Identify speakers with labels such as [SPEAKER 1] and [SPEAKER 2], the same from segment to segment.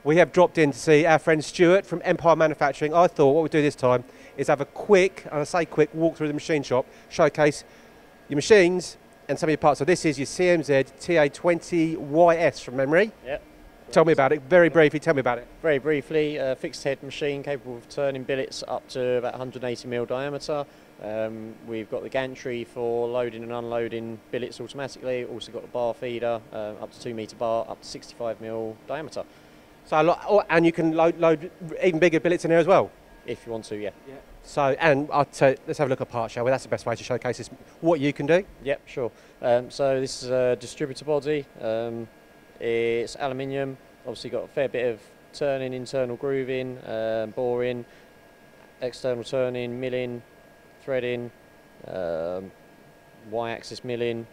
[SPEAKER 1] We have dropped in to see our friend Stuart from Empire Manufacturing. I thought what we'd do this time is have a quick, and I say quick, walk through the machine shop, showcase your machines and some of your parts. So this is your CMZ TA20YS from memory.
[SPEAKER 2] Yep.
[SPEAKER 1] Tell me about it, very briefly, tell me about it.
[SPEAKER 2] Very briefly, fixed head machine capable of turning billets up to about 180mm diameter. We've got the gantry for loading and unloading billets automatically. Also got the bar feeder, up to 2 metre bar, up to 65mm diameter.
[SPEAKER 1] So, and you can load even bigger billets in there as well?
[SPEAKER 2] If you want to, yeah.
[SPEAKER 1] So, and let's have a look at part, shall we? That's the best way to showcase this, what you can do.
[SPEAKER 2] Yep, sure. So this is a distributor body. It's aluminium. Obviously got a fair bit of turning, internal grooving, boring, external turning, milling, threading, Y-axis milling,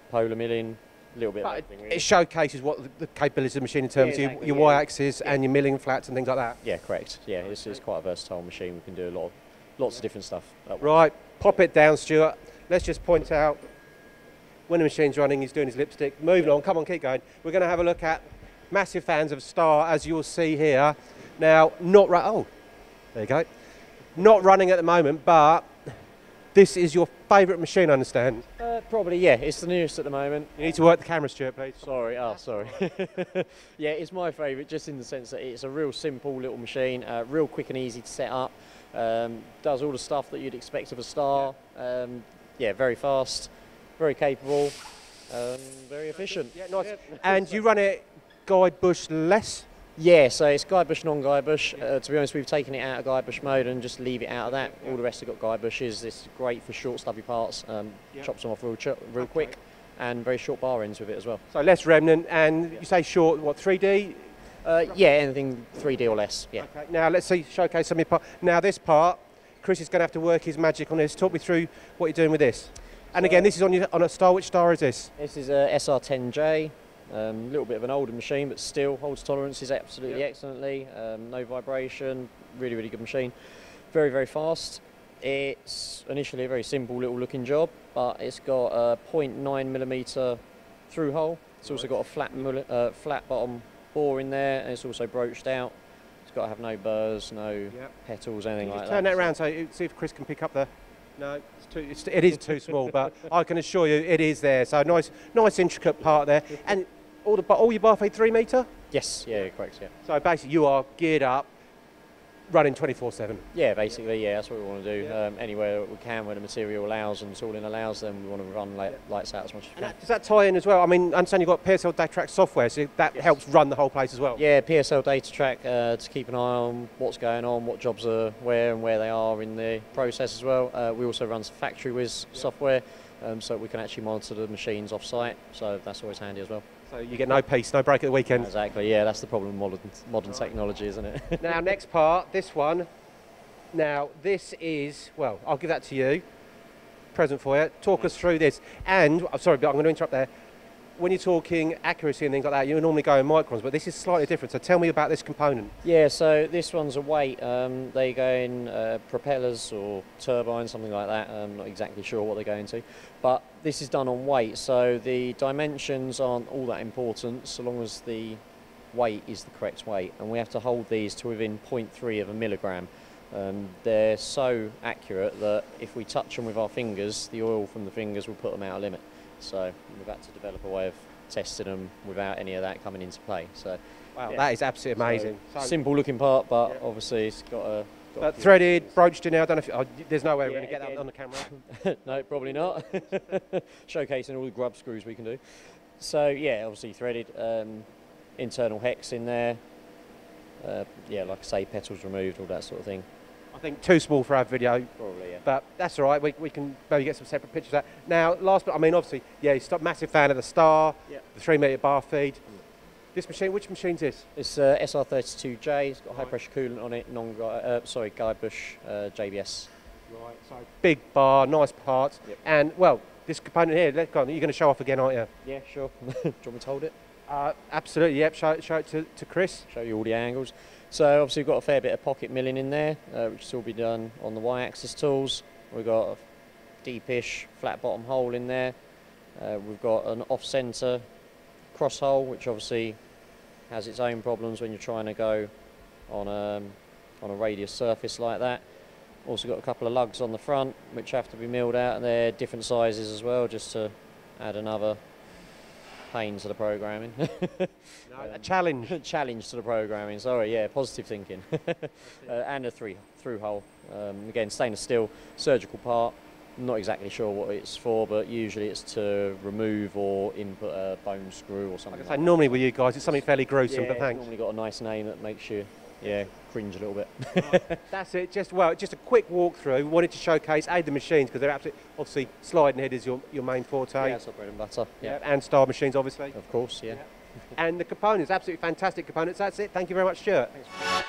[SPEAKER 2] polar milling, a little bit of everything really.
[SPEAKER 1] It showcases what the capabilities of the machine in terms of your Y-axis and your milling flats and things like that.
[SPEAKER 2] Yeah, correct. Yeah, it's quite a versatile machine. We can do lots of different stuff.
[SPEAKER 1] Right, pop it down, Stuart. Let's just point out when the machine's running, he's doing his lipstick. Moving on, come on, keep going. We're going to have a look at massive fans of Star, as you'll see here. Now, oh, there you go. Not running at the moment, but this is your favourite machine, I understand.
[SPEAKER 2] Probably, yeah. It's the newest at the moment.
[SPEAKER 1] You need to work the camera, Stuart, please.
[SPEAKER 2] Sorry, sorry. Yeah, it's my favourite, just in the sense that it's a real simple little machine, real quick and easy to set up. Does all the stuff that you'd expect of a Star. Yeah, very fast, very capable, very efficient.
[SPEAKER 1] Yeah, nice. And you run it guide bush less?
[SPEAKER 2] Yeah, so it's guide bush, non-guide bush. To be honest, we've taken it out of guide bush mode and just leave it out of that. All the rest have got guide bushes. This is great for short, stubby parts. Chops them off real quick, and very short bar ends with it as well.
[SPEAKER 1] So less remnant, and you say short, what, 3D?
[SPEAKER 2] Yeah, anything 3D or less, yeah. Okay.
[SPEAKER 1] Now let's see, showcase some of your part. Now this part, Chris is going to have to work his magic on this. Talk me through what you're doing with this. And again, this is on a Star. Which Star is this?
[SPEAKER 2] This is a SR10J. A little bit of an older machine, but still holds tolerances absolutely excellently. No vibration, really, really good machine. Very, very fast. It's initially a very simple little looking job, but it's got a 0.9mm through hole. It's also got a flat bottom bore in there, and it's also broached out. It's got to have no burrs, no petals, anything like that.
[SPEAKER 1] Turn that around so see if Chris can pick up the. No, it is too small, but I can assure you it is there. So nice intricate part there. And all your bar feed 3 metre?
[SPEAKER 2] Yes, yeah, correct, yeah.
[SPEAKER 1] So basically you are geared up, running 24/7.
[SPEAKER 2] Yeah, basically, yeah, that's what we want to do. Anywhere we can, where the material allows and tooling allows, then we want to run lights out as much as we can.
[SPEAKER 1] Does that tie in as well? I mean, I understand you've got PSL data track software, so that helps run the whole place as well.
[SPEAKER 2] Yeah, PSL data track to keep an eye on what's going on, what jobs are where and where they are in the process as well. We also run some factory whiz software, so we can actually monitor the machines off-site, so that's always handy as well.
[SPEAKER 1] So you get no peace, no break at the weekend.
[SPEAKER 2] Exactly, yeah, that's the problem with modern technology, isn't it?
[SPEAKER 1] Now, next part, this one. Now, this is, well, I'll give that to you. Present for you. Talk us through this. And, I'm sorry, but I'm going to interrupt there. When you're talking accuracy and things like that, you normally go in microns, but this is slightly different. So tell me about this component.
[SPEAKER 2] Yeah, so this one's a weight. They go in propellers or turbines, something like that. I'm not exactly sure what they go into. But this is done on weight, so the dimensions aren't all that important so long as the weight is the correct weight. And we have to hold these to within 0.3 of a milligram. They're so accurate that if we touch them with our fingers, the oil from the fingers will put them out of limit. So we've had to develop a way of testing them without any of that coming into play. So,
[SPEAKER 1] wow, that is absolutely amazing.
[SPEAKER 2] So, simple looking part, but obviously it's got a
[SPEAKER 1] threaded, broached in there. I don't know if there's no way we're going to get that on the camera.
[SPEAKER 2] No, probably not. Showcasing all the grub screws we can do. So yeah, obviously threaded, internal hex in there. Yeah, like I say, petals removed, all that sort of thing.
[SPEAKER 1] I think too small for our video.
[SPEAKER 2] Probably, yeah.
[SPEAKER 1] But that's all right. We can maybe get some separate pictures of that. Now, last but I mean, obviously, yeah, you're a massive fan of the Star, the 3 metre bar feed. This machine, which machine's this?
[SPEAKER 2] It's SR32J. It's got high pressure coolant on it. Guide bush JBS.
[SPEAKER 1] Right. So big bar, nice parts, and well, this component here. You're going to show off again, aren't you?
[SPEAKER 2] Yeah, sure. Do you want me to hold it?
[SPEAKER 1] Absolutely. Yep. Show it to Chris.
[SPEAKER 2] Show you all the angles. So obviously we've got a fair bit of pocket milling in there, which will be done on the Y-axis tools. We've got a deepish flat bottom hole in there. We've got an off-centre cross hole, which obviously has its own problems when you're trying to go on a radius surface like that. Also got a couple of lugs on the front which have to be milled out, and they're different sizes as well, just to add another pain to the programming.
[SPEAKER 1] A challenge.
[SPEAKER 2] Challenge to the programming, sorry, yeah, positive thinking. And a through hole. Again, stainless steel, surgical part. I'm not exactly sure what it's for, but usually it's to remove or input a bone screw or something.
[SPEAKER 1] Like I say, normally with you guys, it's something fairly gruesome,
[SPEAKER 2] yeah,
[SPEAKER 1] but thanks.
[SPEAKER 2] It's normally got a nice name that makes you, yeah, cringe a little bit.
[SPEAKER 1] Right. That's it. Just a quick walkthrough. Wanted to showcase the machines because they're absolutely, obviously, sliding head is your main forte.
[SPEAKER 2] Yeah, that's our bread and butter. Yeah.
[SPEAKER 1] And star machines, obviously.
[SPEAKER 2] Of course, yeah.
[SPEAKER 1] And the components, absolutely fantastic components. That's it. Thank you very much, Stuart.
[SPEAKER 2] Thanks.